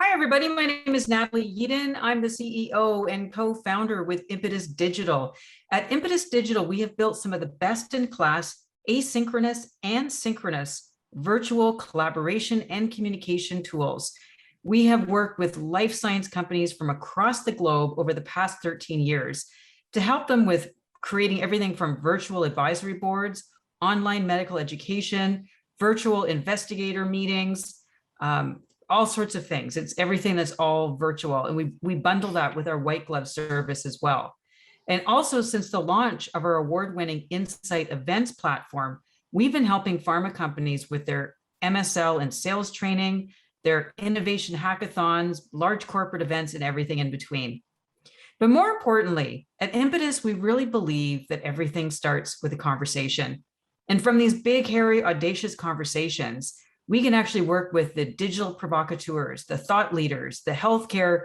Hi, everybody. My name is Natalie Yeadon. I'm the CEO and co-founder with Impetus Digital. At Impetus Digital, we have built some of the best-in-class asynchronous and synchronous virtual collaboration and communication tools. We have worked with life science companies from across the globe over the past 13 years to help them with creating everything from virtual advisory boards, online medical education, virtual investigator meetings, all sorts of things. It's everything that's all virtual. And we bundle that with our white glove service as well. And also, since the launch of our award-winning Insight Events platform, we've been helping pharma companies with their MSL and sales training, their innovation hackathons, large corporate events, and everything in between. But more importantly, at Impetus, we really believe that everything starts with a conversation. And from these big, hairy, audacious conversations, we can actually work with the digital provocateurs, the thought leaders, the healthcare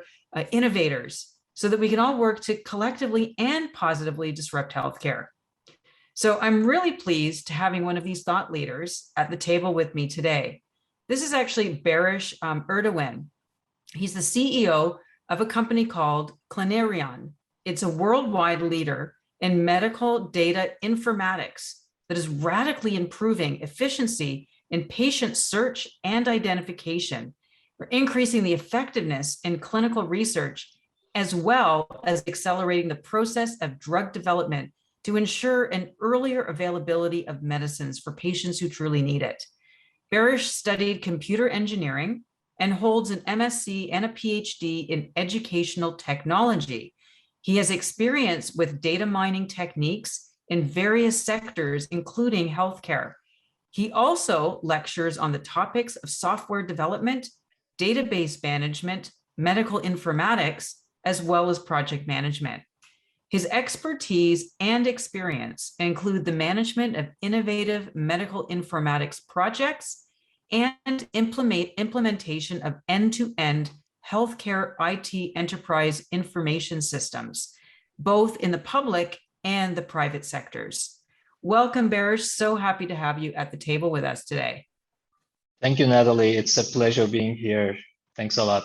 innovators, so that we can all work to collectively and positively disrupt healthcare. So I'm really pleased to having one of these thought leaders at the table with me today. This is actually Barış Erdoğan. He's the CEO of a company called Clinerion. It's a worldwide leader in medical data informatics that is radically improving efficiency in patient search and identification. We're increasing the effectiveness in clinical research, as well as accelerating the process of drug development to ensure an earlier availability of medicines for patients who truly need it. Barış studied computer engineering and holds an MSc and a PhD in educational technology. He has experience with data mining techniques in various sectors, including healthcare. He also lectures on the topics of software development, database management, medical informatics, as well as project management. His expertise and experience include the management of innovative medical informatics projects and implementation of end-to-end healthcare IT enterprise information systems, both in the public and the private sectors. Welcome, Barış. So happy to have you at the table with us today. Thank you, Natalie. It's a pleasure being here. Thanks a lot.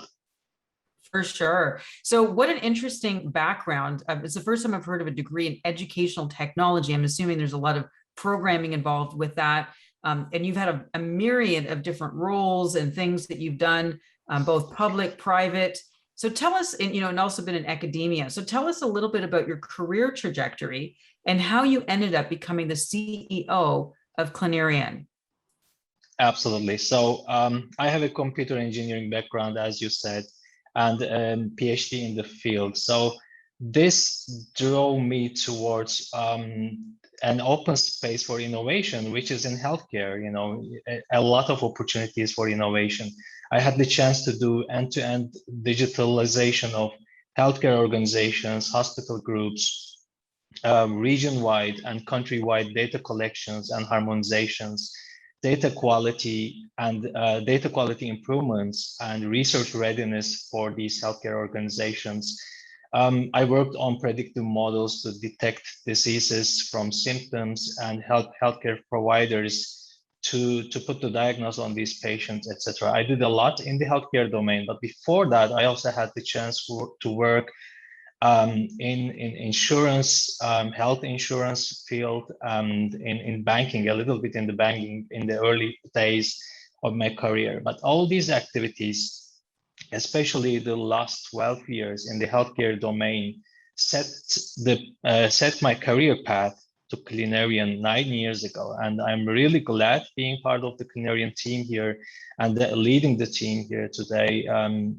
For sure. So what an interesting background. It's the first time I've heard of a degree in educational technology. I'm assuming there's a lot of programming involved with that. And you've had a myriad of different roles and things that you've done, both public, private. So tell us, and also been in academia. So tell us a little bit about your career trajectory and how you ended up becoming the CEO of Clinerion. Absolutely. So I have a computer engineering background, as you said, and a PhD in the field. So this drove me towards an open space for innovation, which is in healthcare. A lot of opportunities for innovation. I had the chance to do end-to-end digitalization of healthcare organizations, hospital groups, region-wide and country-wide data collections and harmonizations, data quality improvements, and research readiness for these healthcare organizations. I worked on predictive models to detect diseases from symptoms and help healthcare providers to put the diagnosis on these patients, etc. I did a lot in the healthcare domain, but before that, I also had the chance to work in insurance, health insurance field, and in banking, a little bit in the banking in the early days of my career. But all these activities, especially the last 12 years in the healthcare domain, set my career path to Clinerion 9 years ago. And I'm really glad being part of the Clinerion team here and leading the team here today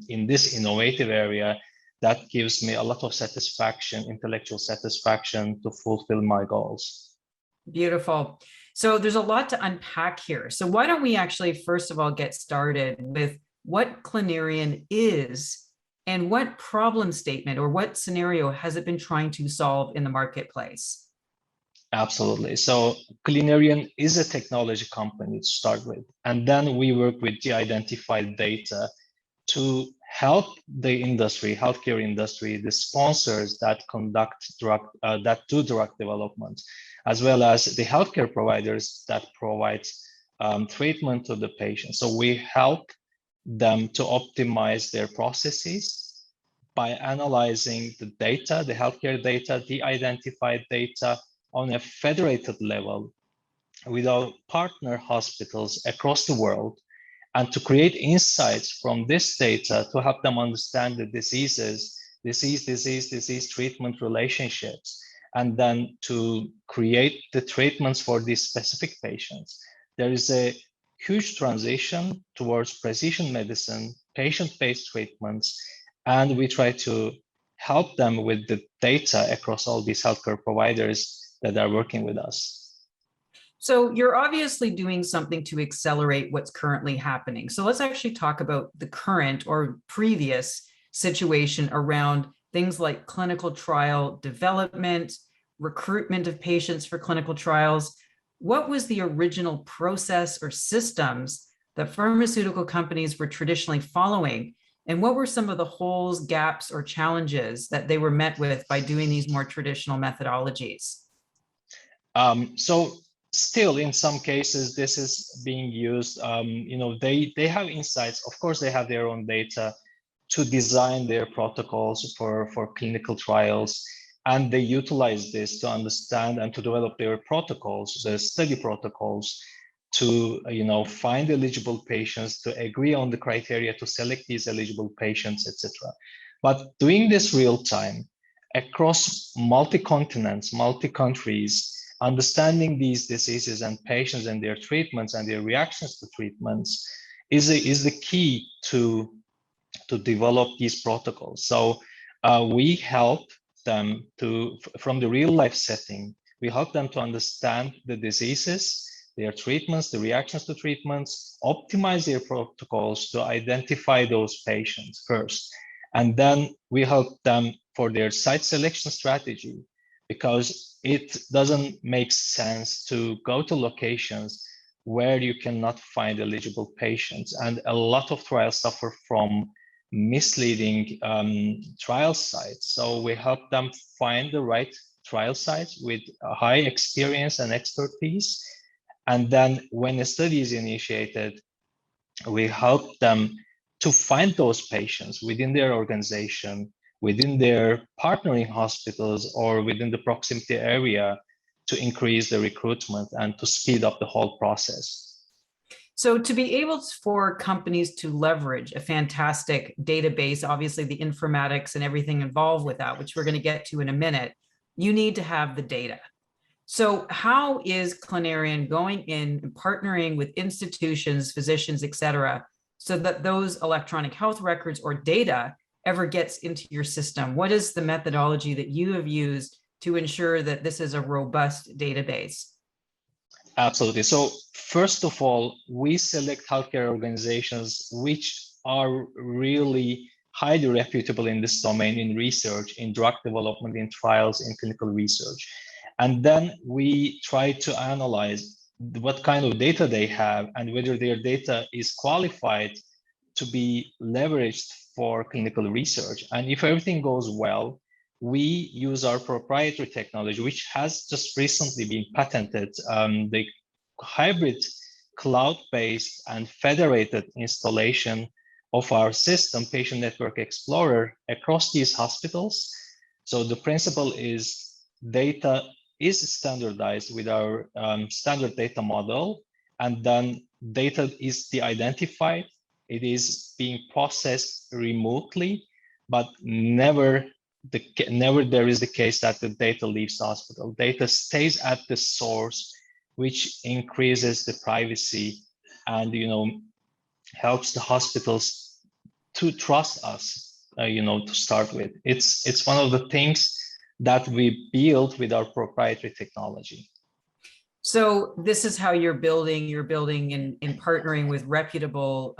in this innovative area. That gives me a lot of satisfaction, intellectual satisfaction to fulfill my goals. Beautiful. So there's a lot to unpack here. So why don't we actually, first of all, get started with what Clinerion is and what problem statement or what scenario has it been trying to solve in the marketplace? Absolutely. So Clinerion is a technology company to start with, and then we work with the identified data to help the industry, healthcare industry, the sponsors that do drug development, as well as the healthcare providers that provide treatment to the patient. So we help them to optimize their processes by analyzing the data, the healthcare data, the identified data on a federated level with our partner hospitals across the world, and to create insights from this data to help them understand the disease treatment relationships, and then to create the treatments for these specific patients. There is a huge transition towards precision medicine, patient-based treatments, and we try to help them with the data across all these healthcare providers that are working with us. So you're obviously doing something to accelerate what's currently happening. So let's actually talk about the current or previous situation around things like clinical trial development, recruitment of patients for clinical trials. What was the original process or systems that pharmaceutical companies were traditionally following? And what were some of the holes, gaps, or challenges that they were met with by doing these more traditional methodologies? So still, in some cases, this is being used. They have insights. Of course, they have their own data to design their protocols for clinical trials, and they utilize this to understand and to develop their protocols, the study protocols, to find eligible patients, to agree on the criteria to select these eligible patients, etc. But doing this real time across multi-continents, multi-countries, understanding these diseases and patients and their treatments and their reactions to treatments is the key to develop these protocols. So we help them from the real life setting, we help them to understand the diseases, their treatments, the reactions to treatments, optimize their protocols to identify those patients first. And then we help them for their site selection strategy, because it doesn't make sense to go to locations where you cannot find eligible patients. And a lot of trials suffer from misleading trial sites. So we help them find the right trial sites with high experience and expertise. And then when a study is initiated, we help them to find those patients within their organization, within their partnering hospitals, or within the proximity area to increase the recruitment and to speed up the whole process. So to be able for companies to leverage a fantastic database, obviously the informatics and everything involved with that, which we're going to get to in a minute, you need to have the data. So how is Clinerion going in and partnering with institutions, physicians, et cetera, so that those electronic health records or data ever gets into your system? What is the methodology that you have used to ensure that this is a robust database? Absolutely. So first of all, we select healthcare organizations which are really highly reputable in this domain, in research, in drug development, in trials, in clinical research. And then we try to analyze what kind of data they have and whether their data is qualified to be leveraged for clinical research. And if everything goes well, we use our proprietary technology, which has just recently been patented, the hybrid cloud-based and federated installation of our system, Patient Network Explorer, across these hospitals. So the principle is data is standardized with our standard data model, and then data is de-identified. It is being processed remotely, but never there is the case that the data leaves the hospital. Data stays at the source, which increases the privacy and helps the hospitals to trust us. To start with, it's one of the things that we build with our proprietary technology. So this is how you're building in partnering with reputable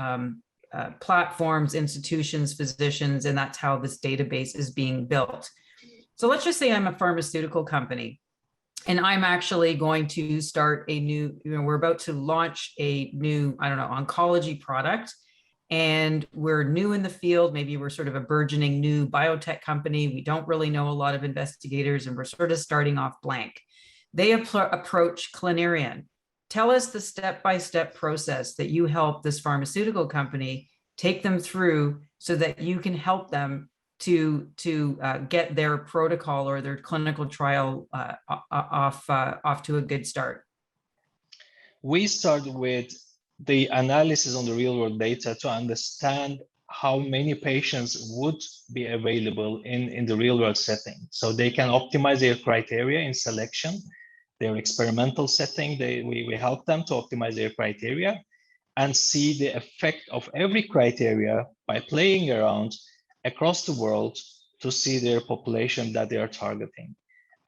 platforms, institutions, physicians, and that's how this database is being built. So let's just say I'm a pharmaceutical company and I'm actually going to start a new, we're about to launch a new, oncology product, and we're new in the field. Maybe we're sort of a burgeoning new biotech company. We don't really know a lot of investigators and we're sort of starting off blank. They approach Clinerion. Tell us the step-by-step process that you help this pharmaceutical company take them through so that you can help them to get their protocol or their clinical trial off to a good start? We start with the analysis on the real world data to understand how many patients would be available in the real world setting. So they can optimize their criteria in selection, their experimental setting. We help them to optimize their criteria and see the effect of every criteria by playing around across the world to see their population that they are targeting.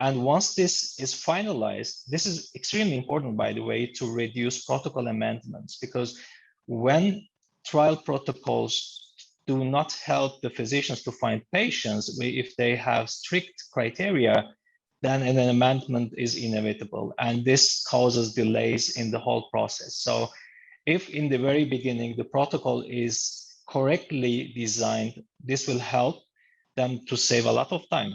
And once this is finalized, this is extremely important, by the way, to reduce protocol amendments, because when trial protocols do not help the physicians to find patients, if they have strict criteria, then an amendment is inevitable. And this causes delays in the whole process. So if in the very beginning, the protocol is correctly designed, this will help them to save a lot of time.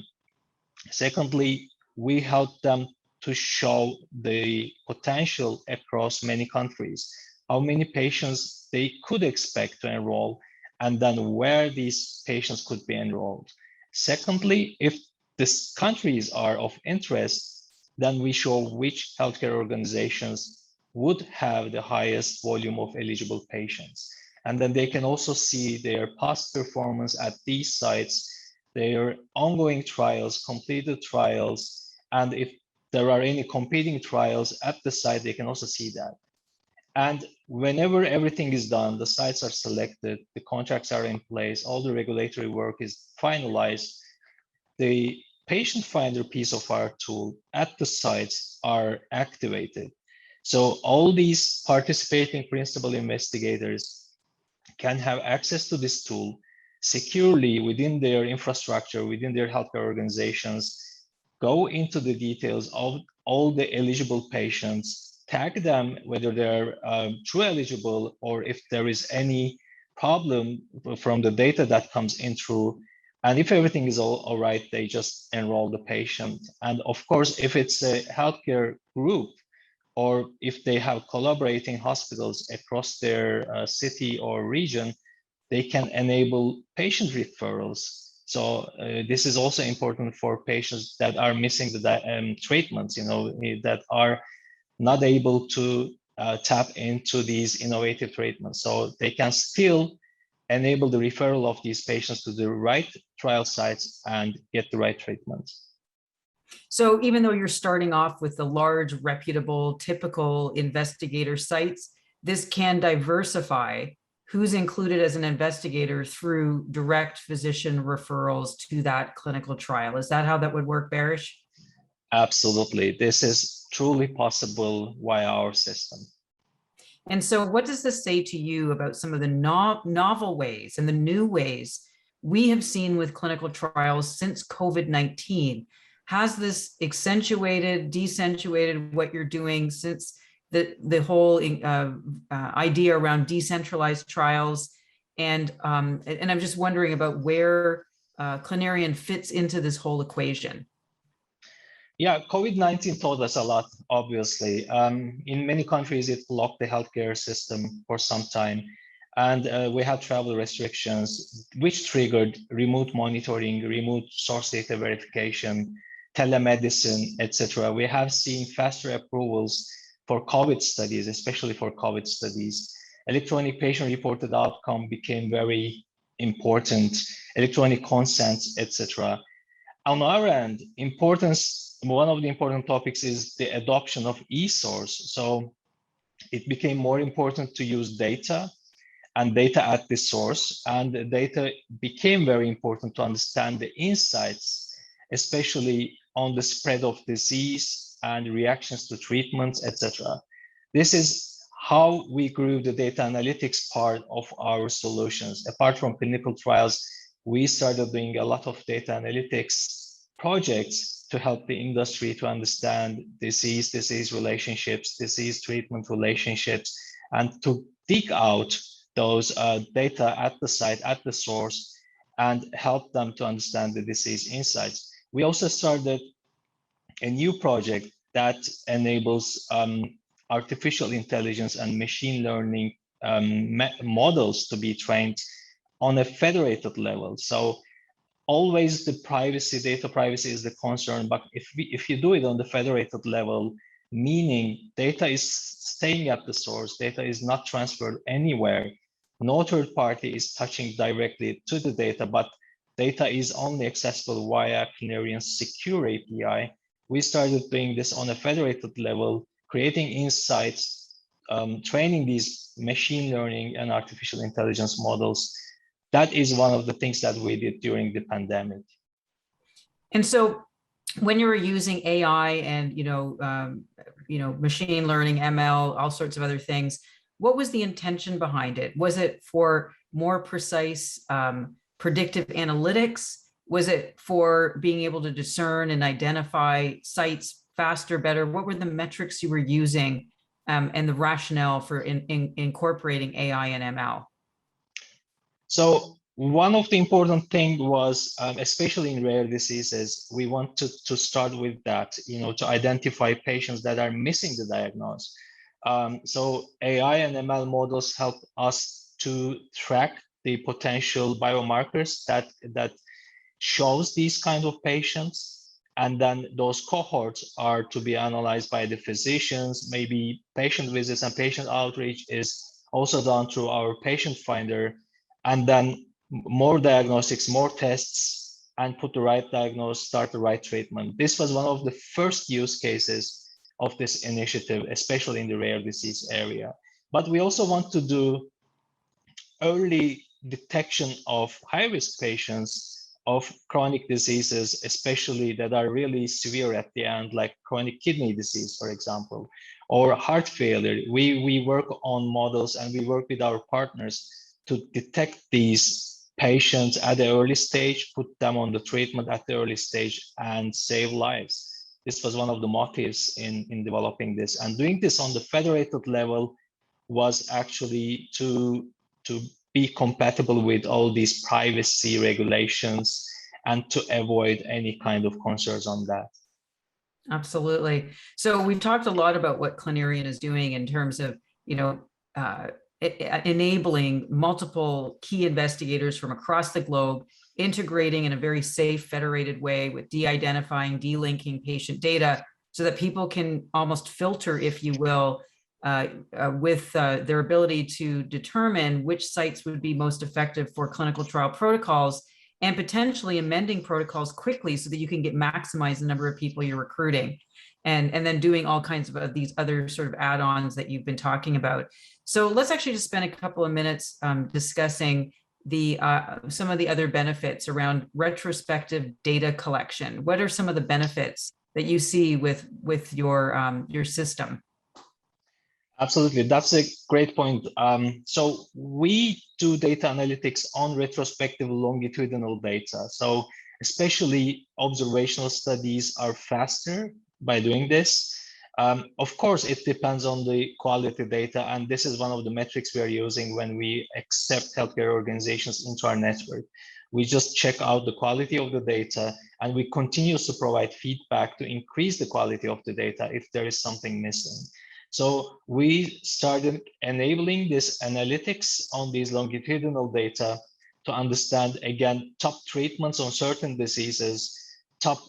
Secondly, we help them to show the potential across many countries, how many patients they could expect to enroll, and then where these patients could be enrolled. Secondly, if these countries are of interest, then we show which healthcare organizations would have the highest volume of eligible patients. And then they can also see their past performance at these sites, their ongoing trials, completed trials, and if there are any competing trials at the site, they can also see that. And whenever everything is done, the sites are selected, the contracts are in place, all the regulatory work is finalized, the patient finder piece of our tool at the sites are activated. So all these participating principal investigators can have access to this tool securely within their infrastructure, within their healthcare organizations, go into the details of all the eligible patients, tag them whether they're true eligible or if there is any problem from the data that comes in through. And if everything is all right, they just enroll the patient. And of course, if it's a healthcare group, or if they have collaborating hospitals across their city or region, they can enable patient referrals. So this is also important for patients that are missing the treatments, that are not able to tap into these innovative treatments. So they can still enable the referral of these patients to the right trial sites and get the right treatments. So even though you're starting off with the large, reputable, typical investigator sites, this can diversify who's included as an investigator through direct physician referrals to that clinical trial. Is that how that would work, Barış? Absolutely. This is truly possible via our system. And so what does this say to you about some of the novel ways and the new ways we have seen with clinical trials since COVID-19? Has this accentuated, decentuated what you're doing since the whole idea around decentralized trials? And I'm just wondering about where Clinerion fits into this whole equation. Yeah, COVID-19 taught us a lot, obviously. In many countries, it blocked the healthcare system for some time. And we had travel restrictions, which triggered remote monitoring, remote source data verification, telemedicine, etc. We have seen faster approvals for COVID studies, especially for COVID studies. Electronic patient-reported outcome became very important, electronic consent, etc. On our end, one of the important topics is the adoption of e-source. So it became more important to use data and data at the source, and the data became very important to understand the insights, especially on the spread of disease and reactions to treatments, etc. This is how we grew the data analytics part of our solutions. Apart from clinical trials, we started doing a lot of data analytics projects to help the industry to understand disease relationships, disease treatment relationships, and to dig out those data at the site, at the source, and help them to understand the disease insights. We also started a new project that enables artificial intelligence and machine learning models to be trained on a federated level. So always the data privacy is the concern, but if you do it on the federated level, meaning data is staying at the source, data is not transferred anywhere, no third party is touching directly to the data, but data is only accessible via Clinerian's secure API. We started doing this on a federated level, creating insights, training these machine learning and artificial intelligence models. That is one of the things that we did during the pandemic. And so when you were using AI and, machine learning, ML, all sorts of other things, what was the intention behind it? Was it for more precise predictive analytics? Was it for being able to discern and identify sites faster, better? What were the metrics you were using and the rationale for incorporating AI and ML? So one of the important things was, especially in rare diseases, we wanted to start with that, to identify patients that are missing the diagnosis. So AI and ML models help us to track the potential biomarkers that shows these kind of patients. And then those cohorts are to be analyzed by the physicians. Maybe patient visits and patient outreach is also done through our patient finder. And then more diagnostics, more tests, and put the right diagnosis, start the right treatment. This was one of the first use cases of this initiative, especially in the rare disease area. But we also want to do early detection of high-risk patients of chronic diseases, especially that are really severe at the end, like chronic kidney disease, for example, or heart failure. We work on models and we work with our partners to detect these patients at the early stage, put them on the treatment at the early stage, and save lives. This was one of the motives in developing this. And doing this on the federated level was actually to be compatible with all these privacy regulations and to avoid any kind of concerns on that. Absolutely. So we've talked a lot about what Clinerion is doing in terms of, enabling multiple key investigators from across the globe, integrating in a very safe, federated way with de-identifying, de-linking patient data so that people can almost filter, if you will, with their ability to determine which sites would be most effective for clinical trial protocols and potentially amending protocols quickly so that you can maximize the number of people you're recruiting. And then doing all kinds of these other sort of add-ons that you've been talking about. So let's actually just spend a couple of minutes discussing some of the other benefits around retrospective data collection. What are some of the benefits that you see with your system? Absolutely, that's a great point. So we do data analytics on retrospective longitudinal data. So especially observational studies are faster by doing this. Of course, it depends on the quality data, and this is one of the metrics we are using when we accept healthcare organizations into our network. We just check out the quality of the data, and we continue to provide feedback to increase the quality of the data if there is something missing. So we started enabling this analytics on these longitudinal data to understand, again, top treatments on certain diseases, top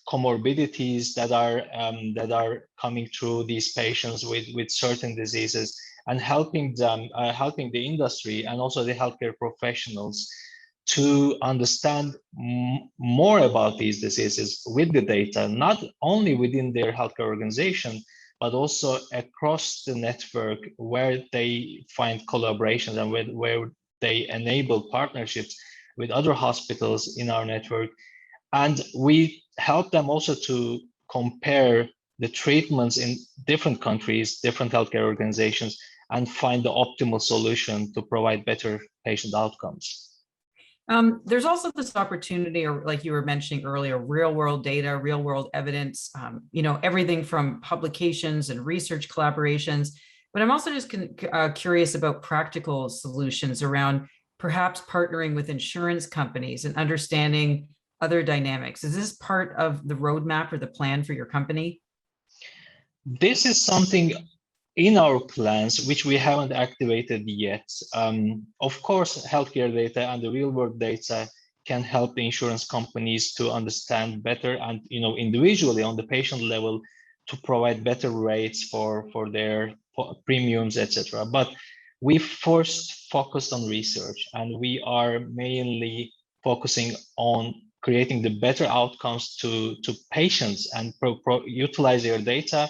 comorbidities that are coming through these patients with certain diseases, and helping them, helping the industry and also the healthcare professionals to understand more about these diseases with the data, not only within their healthcare organization, but also across the network where they find collaborations and where they enable partnerships with other hospitals in our network. And we help them also to compare the treatments in different countries, different healthcare organizations, and find the optimal solution to provide better patient outcomes. There's also this opportunity, or like you were mentioning earlier, real world data, real world evidence, everything from publications and research collaborations. But I'm also just curious about practical solutions around perhaps partnering with insurance companies and understanding other dynamics. Is this part of the roadmap or the plan for your company? This is something in our plans, which we haven't activated yet, of course, healthcare data and the real world data can help the insurance companies to understand better and, individually on the patient level to provide better rates for their premiums, etc. But we first focused on research, and we are mainly focusing on creating the better outcomes to patients and utilize their data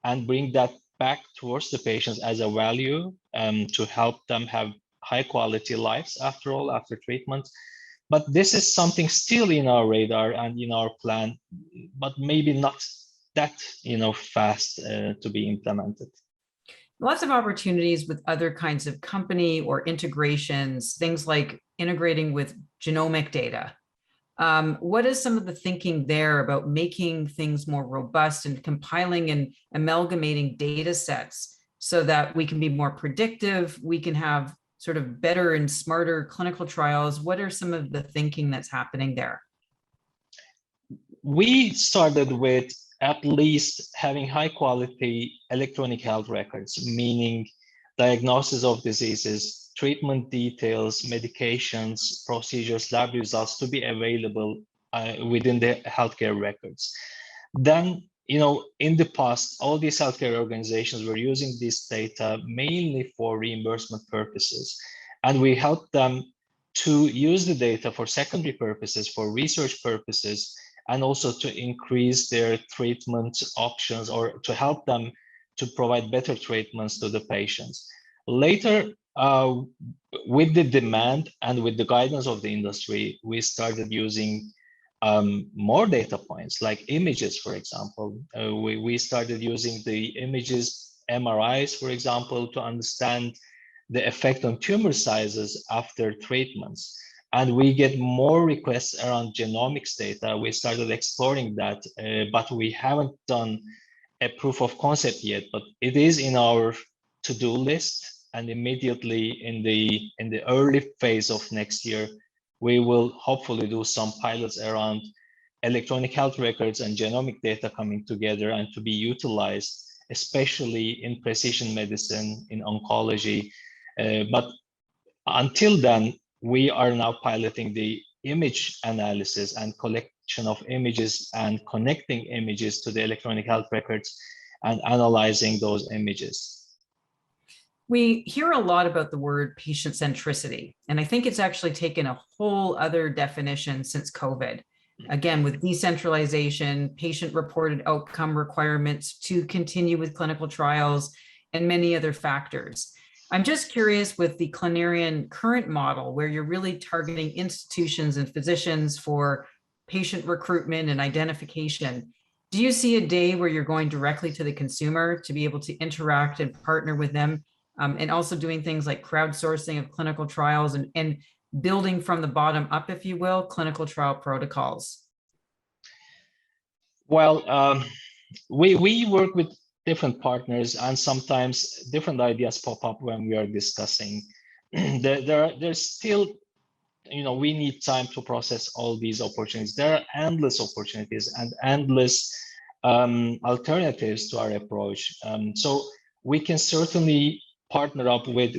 and bring that back towards the patients as a value to help them have high quality lives after treatment. But this is something still in our radar and in our plan, but maybe not that fast to be implemented. Lots of opportunities with other kinds of company or integrations, things like integrating with genomic data. What is some of the thinking there about making things more robust and compiling and amalgamating data sets so that we can be more predictive, we can have sort of better and smarter clinical trials? What are some of the thinking that's happening there? We started with at least having high quality electronic health records, meaning diagnosis of diseases, treatment details, medications, procedures, lab results to be available within the healthcare records. Then, in the past, all these healthcare organizations were using this data mainly for reimbursement purposes. And we helped them to use the data for secondary purposes, for research purposes, and also to increase their treatment options or to help them to provide better treatments to the patients. Later, with the demand and with the guidance of the industry, we started using more data points like images, for example. We started using the images, MRIs, for example, to understand the effect on tumor sizes after treatments. And we get more requests around genomics data. We started exploring that, but we haven't done a proof of concept yet, but it is in our to-do list. And immediately in the early phase of next year, we will hopefully do some pilots around electronic health records and genomic data coming together and to be utilized, especially in precision medicine, in oncology. But until then, we are now piloting the image analysis and collection of images and connecting images to the electronic health records and analyzing those images. We hear a lot about the word patient centricity, and I think it's actually taken a whole other definition since COVID. Again, with decentralization, patient reported outcome requirements to continue with clinical trials, and many other factors. I'm just curious with the Clinerion current model, where you're really targeting institutions and physicians for patient recruitment and identification. Do you see a day where you're going directly to the consumer to be able to interact and partner with them, and also doing things like crowdsourcing of clinical trials and building from the bottom up, if you will, clinical trial protocols? Well, we work with different partners, and sometimes different ideas pop up when we are discussing. There's still, we need time to process all these opportunities. There are endless opportunities and endless alternatives to our approach. So we can certainly partner up with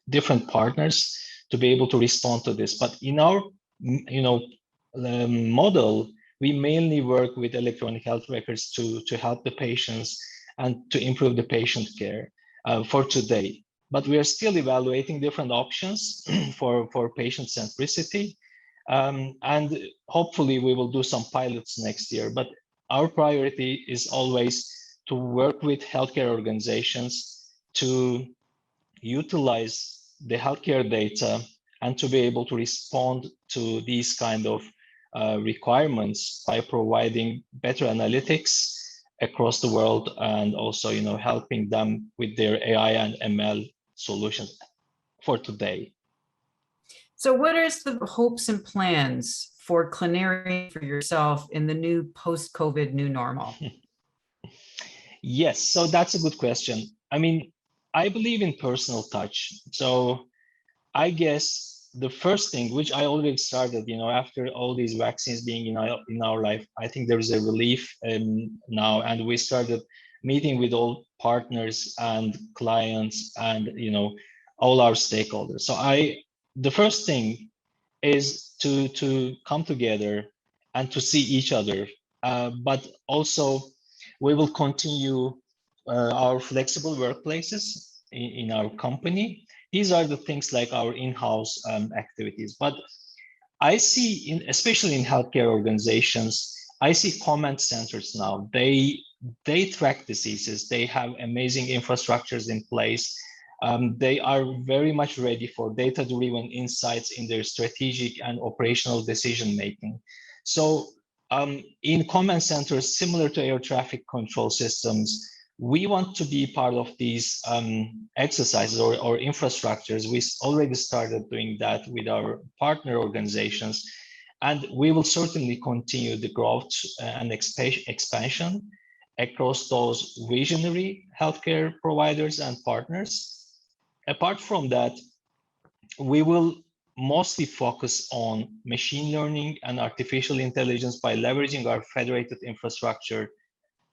different partners to be able to respond to this. But in our model, we mainly work with electronic health records to help the patients and to improve the patient care for today. But we are still evaluating different options for patient centricity. And hopefully we will do some pilots next year. But our priority is always to work with healthcare organizations to utilize the healthcare data and to be able to respond to these kind of requirements by providing better analytics across the world, and also helping them with their AI and ML solutions for today. So what is the hopes and plans for Clinerion, for yourself, in the new post-COVID new normal? Yes, so that's a good question. I mean, I believe in personal touch. So I guess the first thing, which I already started, after all these vaccines being in our life, I think there is a relief now, and we started meeting with all partners and clients and all our stakeholders. So the first thing is to come together and to see each other, but also we will continue our flexible workplaces in our company. These are the things like our in-house activities. But I see, especially in healthcare organizations, I see command centers now. They track diseases. They have amazing infrastructures in place. They are very much ready for data-driven insights in their strategic and operational decision making. So in command centers, similar to air traffic control systems, we want to be part of these exercises or infrastructures. We already started doing that with our partner organizations, and we will certainly continue the growth and expansion across those visionary healthcare providers and partners. Apart from that, we will mostly focus on machine learning and artificial intelligence by leveraging our federated infrastructure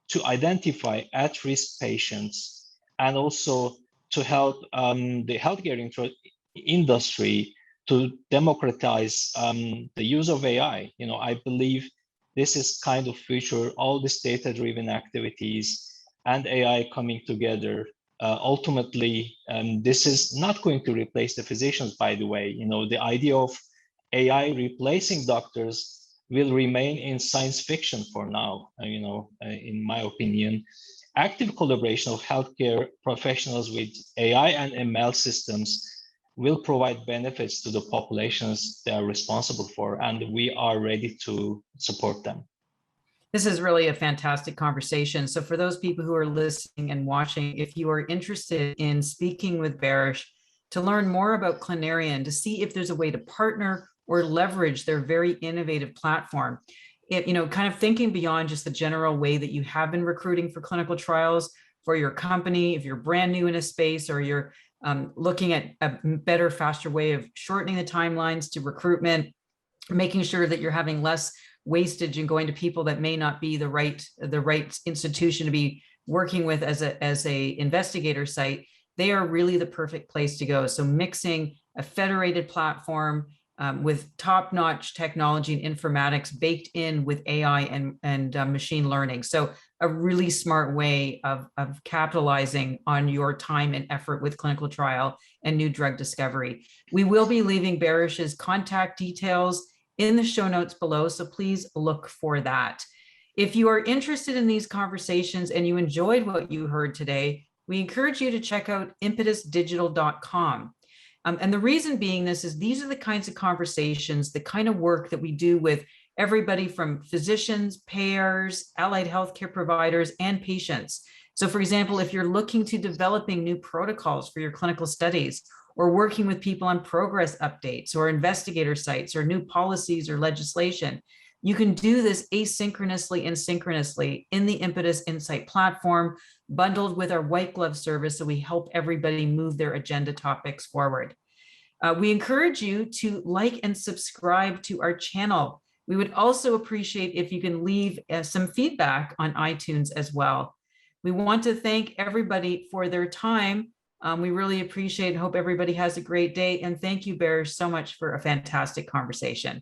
to identify at-risk patients and also to help the healthcare industry to democratize the use of AI. I believe this is kind of future, all these data-driven activities and AI coming together. Ultimately, this is not going to replace the physicians, by the way. The idea of AI replacing doctors will remain in science fiction for now, in my opinion. Active collaboration of healthcare professionals with AI and ML systems will provide benefits to the populations they are responsible for, and we are ready to support them. This is really a fantastic conversation. So for those people who are listening and watching, if you are interested in speaking with Barış to learn more about Clinerion, to see if there's a way to partner or leverage their very innovative platform, kind of thinking beyond just the general way that you have been recruiting for clinical trials for your company, if you're brand new in a space or you're looking at a better, faster way of shortening the timelines to recruitment, making sure that you're having less wastage and going to people that may not be the right institution to be working with as a investigator site, they are really the perfect place to go. So mixing a federated platform with top-notch technology and informatics baked in with AI and machine learning. So a really smart way of capitalizing on your time and effort with clinical trial and new drug discovery. We will be leaving Barış's contact details in the show notes below, so please look for that. If you are interested in these conversations and you enjoyed what you heard today, we encourage you to check out impetusdigital.com. And the reason being this is these are the kinds of conversations, the kind of work that we do with everybody from physicians, payers, allied healthcare providers, and patients. So for example, if you're looking to developing new protocols for your clinical studies, or working with people on progress updates or investigator sites or new policies or legislation, you can do this asynchronously and synchronously in the Impetus Insight platform, bundled with our white glove service, so we help everybody move their agenda topics forward. We encourage you to like and subscribe to our channel. We would also appreciate if you can leave some feedback on iTunes as well. We want to thank everybody for their time. We really appreciate and hope everybody has a great day. And thank you, Barış, so much for a fantastic conversation.